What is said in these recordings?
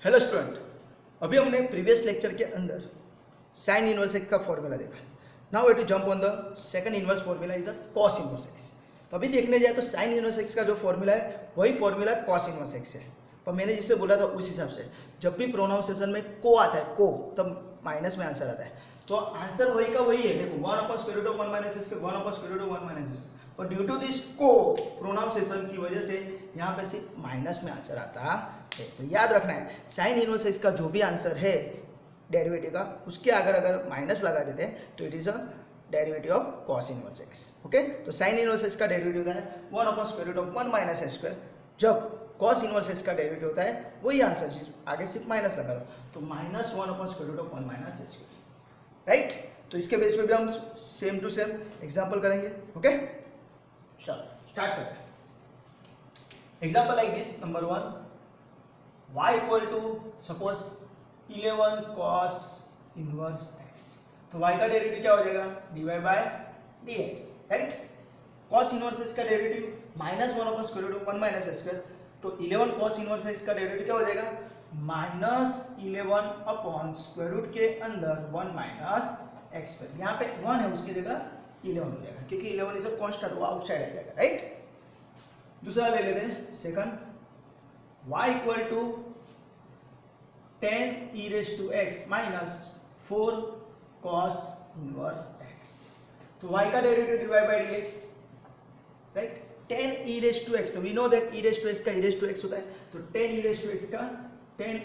Hello student, अभी हमने previous lecture के अंदर साइन इनवर्स एक्स का फॉर्मूला देखा। Now we to jump on the second inverse formula is a cos inverse x. तो अभी देखने जाए तो साइन इनवर्स एक्स का जो फॉर्मूला है वही फॉर्मूला कॉस इनवर्स एक्स है, पर मैंने जिससे बोला था उस हिसाब से जब भी प्रोनाउंसिएशन में को आता है को तब माइनस में आंसर आता है। तो आंसर वही का वही है, देखो 1/√1 - s², पर ड्यू टू दिस को प्रोनाउंसिएशन की वजह से यहाँ पे सिर्फ माइनस में आंसर आता है। तो याद रखना है साइन इनवर्स एक्स का जो भी आंसर है डेरिवेटिव का, उसके अगर माइनस लगा देते हैं तो it is a derivative of cos inverse x. Okay, तो साइन इनवर्स एक्स का डेरिवेटिव होता है 1/√1 - s²। जब कॉस इनवर्स एक्स का डेरिवेटिव होता है वही आंसर, आगे सिर्फ माइनस लगा दो तो -1/√1 - s²। राइट, तो इसके बेस पे भी हम सेम टू सेम एग्जाम्पल करेंगे। ओके, स्टार्ट करते हैं। Example like this, number 1, y equal to suppose 11 cos inverse x। तो y का डेरिवेटिव क्या हो जाएगा? dy/dx। Right, cos inverse x का डेरिवेटिव -1/√1 - s²। तो 11 cos इनवर्स x का डेरिवेटिव क्या हो जाएगा? -11 अपॉन स्क्वायर रूट के अंदर 1 - x²। यहाँ पे 1 है, उसकी जगह 11 हो जाएगा क्योंकि 11 इज अ कांस्टेंट, वो आउटसाइड आ जाएगा। राइट, दूसरा ले लेते हैं second, y equal to 10e⁻x - 4 cos inverse x। तो y का डेरिवेटिव dy/dx। राइट, 10e⁻x, तो वी नो दैट e⁻x का e⁻x होता है, तो 10e⁻x का 10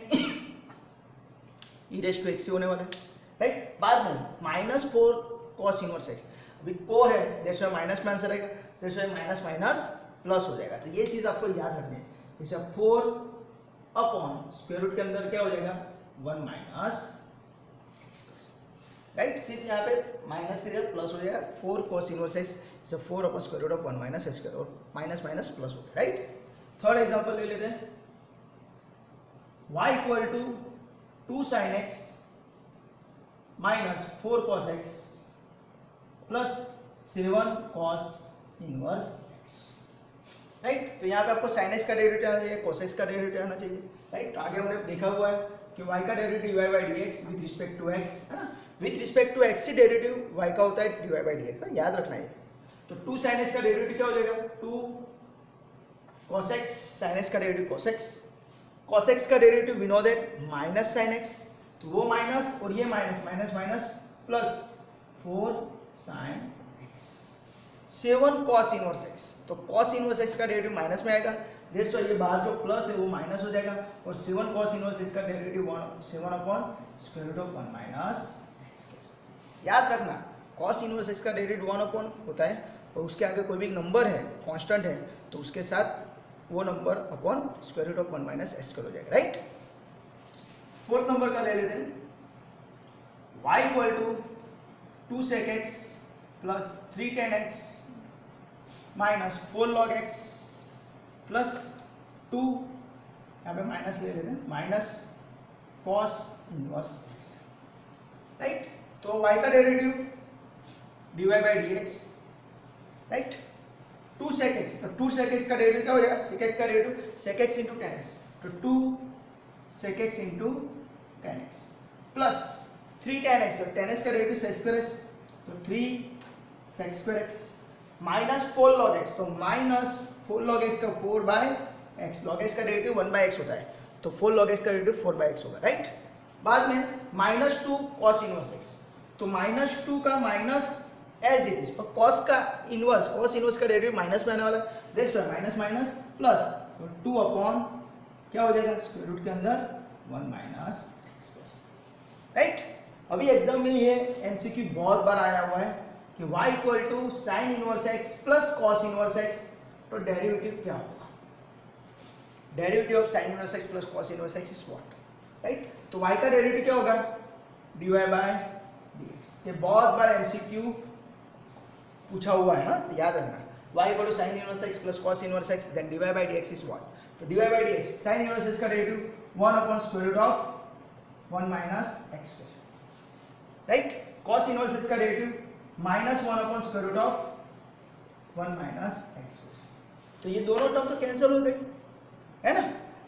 e⁻x से होने वाला है। राइट, बाद में -4 cos इनवर्स x, अभी को है दैट्स व्हाई माइनस में आंसर आएगा, that's why minus minus plus हो जाएगा। तो ये चीज आपको याद रखनी है। जैसे 4 अपॉन स्क्वायर रूट के अंदर क्या हो जाएगा? 1 - x²। राइट, सिर्फ यहाँ पे माइनस की जगह प्लस हो जाएगा। 4 cos inverse x is 4 upon square root of 1 - s², और माइनस माइनस प्लस हो गया। राइट, थर्ड एग्जांपल ले लेते हैं, y equal to 2 sin x - 4 cos x plus 7 cos inverse x। Right, तो यहाँ पे आपको sin x का डेरिवेटिव आना चाहिए, cos x का डेरिवेटिव आना चाहिए। राइट, आगे हमने देखा हुआ है कि y का derivative dy/dx with respect to x है ना, विद रिस्पेक्ट टू x ही डेरिवेटिव y का होता है dy/dx ना, याद रखना है। तो 2 sin x का डेरिवेटिव क्या हो जाएगा? 2 cos x, sin x का derivative cos x, cos x का derivative we know that minus sin x, तो वो माइनस और ये minus, minus minus plus 4 sin x, 7 cos inverse x। तो cos इनवर्स x का डेरिवेटिव माइनस में आएगा, दैट्स व्हाई ये बाहर जो प्लस है वो माइनस हो जाएगा, और 7 cos इनवर्स x का derivative 7 upon square root of 1 - x²। याद रखना cos इनवर्स x का डेरिवेटिव 1 अपॉन होता है, और उसके आगे कोई भी नंबर है कांस्टेंट है तो उसके साथ वो number upon square root of 1 - x² हो जाएगा। राइट, फोर्थ नंबर का ले लेते हैं, y equal to 2 sec x plus 3 tan x minus 4 log x plus 2, यहाँ पे माइनस ले लेते हैं, minus cos inverse x। Right, तो y का derivative dy/dx। Right, 2 sec x, तो 2 sec x का डेरिवेटिव क्या हो जाएगा? sec x का derivative sec x into tan x, तो 2 sec x into tan x plus 3 tan x, तो tan x का डेरिवेटिव sec²x, तो 3 sec²x माइनस 4 log x, तो माइनस 4 log x का 4/x, log x का डेरिवेटिव 1/x होता है, तो 4 log x का डेरिवेटिव 4/x होगा। राइट, बाद में -2 cos इनवर्स x, तो -2 का माइनस एज इट इज, पर cos इनवर्स का डेरिवेटिव माइनस में आने वाला, that's why minus minus plus, और 2 अपॉन क्या हो जाएगा? स्क्वायर रूट के अंदर 1 - x²। राइट, अभी एग्जाम में ये एमसीक्यू बहुत बार आया हुआ है कि y equal to sine inverse x plus cos inverse x, तो डेरिवेटिव क्या होगा? Derivative of sine inverse x plus cos inverse x is what? Right, तो y का डेरिवेटिव क्या होगा? dy/dx। ये बहुत बार एमसीक्यू पूछा हुआ है, हाँ, तो याद रखना y equal to sine inverse x plus cos inverse x, then dy/dx is what? तो dy/dx साइन इनवर्स x का derivative 1 upon square root of 1 - x²। Right, cos inverse x का derivative -1 upon square root of 1 - x²। तो ये दोनों term तो cancel हो गई है ना।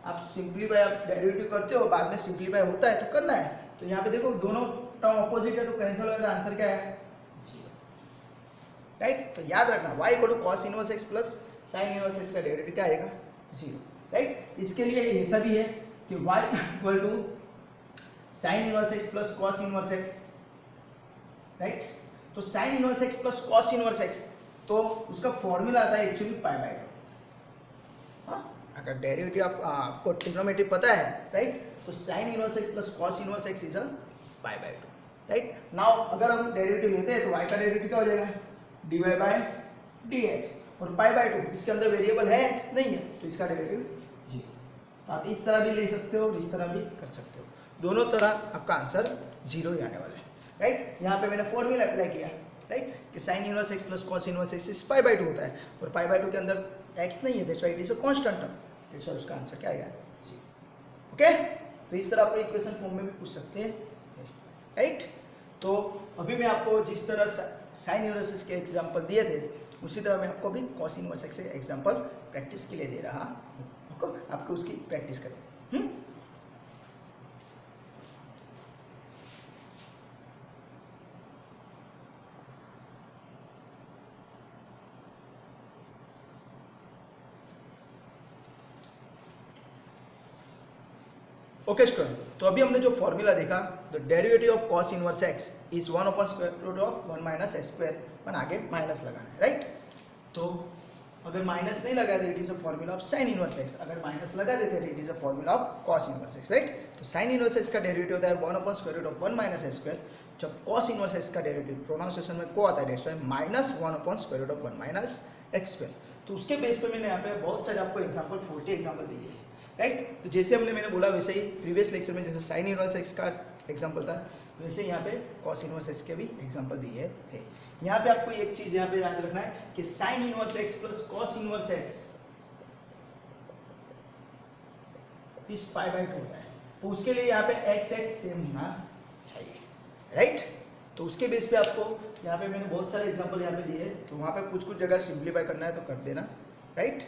आप सिंप्लीफाई आप डेरिवेटिव करते हो, बाद में सिंप्लीफाई होता है तो करना है। तो यहाँ पे देखो दोनों टर्म अपोजिट है तो कैंसिल हो जाता है, आंसर क्या है 0, राइट। तो याद रखना y equal to cos inverse x प्लस sin इनवर्स x का डेरिवेटिव क्या आएगा 0, राइट। इसके लिए ऐसा भी है कि y equal to sin inverse x plus cos inverse x, right. तो sin inverse x plus cos inverse x तो उसका फॉर्मूला आता है एक्चुअली पाई बाय 2। हाँ, अगर डेरिवेटिव आपको ट्रिग्नोमेट्री पता है, राइट, तो sin inverse x plus cos inverse x is a pi by 2, right. Now अगर हम डेरिवेटिव लेते हैं तो y का डेरिवेटिव क्या हो जाएगा dy बाय dx, और पाई बाय 2 इसके अंदर वेरिएबल है x नहीं है तो इसका डेरिवेटिव 0। तो आप इस तरह भी ले सकते हो और इस तरह भी कर सकते हो, दोनों तरह आपका आंसर 0 ही आने वाला है, राइट। यहाँ पे मैंने फॉर्मूला अप्लाई किया, राइट, कि sin inverse x plus cos inverse x is pi by 2 होता है और पाई बाय 2 के अंदर x नहीं है, that's why it is a constant term, that's why उसका आंसर क्या आएगा 0। ओके, तो इस तरह आप इक्वेशन फॉर्म में भी पूछ सकते हैं, राइट। तो अभी मैं आपको जिस तरह साइन इनवर्स x के एग्जांपल दिए थे उसी तरह मैं आपको भी cos इनवर्स x के एग्जांपल प्रैक्टिस के लिए दे रहा हूँ, आपको उसकी प्रैक्टिस करें। ओके स्टूडेंट, तो अभी हमने जो फॉर्मूला देखा, the derivative of cos inverse x is 1 upon square root of 1 minus s square, पर आगे माइनस लगाना है, राइट। तो अगर माइनस नहीं लगा तो it is a formula of sin inverse x, अगर माइनस लगा देते हैं तो it is a formula of cos inverse x, right. तो sin इनवर्स x का डेरिवेटिव होता है 1 upon square root of 1 minus s square, जब cos इनवर्स x का डेरिवेटिव प्रोनाउंसिएशन में को आता है that's why minus 1 upon square root of 1 minus x square. तो उसके बेस पे मैंने यहाँ पे बहुत सारे आपको एग्जांपल 40 एग्जांपल दिए हैं, राइट। तो जैसे मैंने बोला वैसे ही प्रीवियस लेक्चर में जैसे साइन इनवर्स x का एग्जांपल था वैसे यहाँ पे cos इनवर्स x के भी एग्जांपल दिए हैं। यहाँ पे आपको एक चीज यहाँ पे याद रखना है कि sign inverse x plus cos inverse x इस पाई बाय 2 होता है, तो उसके लिए यहाँ पे x सेम होना चाहिए, राइट। तो उसके बेस पे आपको यहाँ पे मैंने बहुत सारे एग्जांपल यहाँ पे दिए, तो वहाँ पे कुछ जगह सिंप्लीफाई करना है तो कर देना, राइट।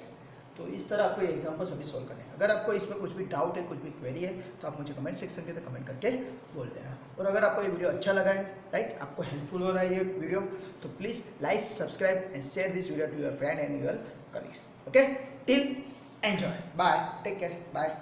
तो इस तरह आपको ये एग्जाम्पल सभी सॉल्व करने हैं। अगर आपको इसमें कुछ भी डाउट है, कुछ भी क्वेरी है तो आप मुझे कमेंट सेक्शन के अंदर कमेंट करके बोल देना। और अगर आपको ये वीडियो अच्छा लगा है, राइट, आपको हेल्पफुल हो रहा है ये वीडियो, तो please like, subscribe and share this video to your friend and your colleagues. Okay, till enjoy, bye, take care, bye.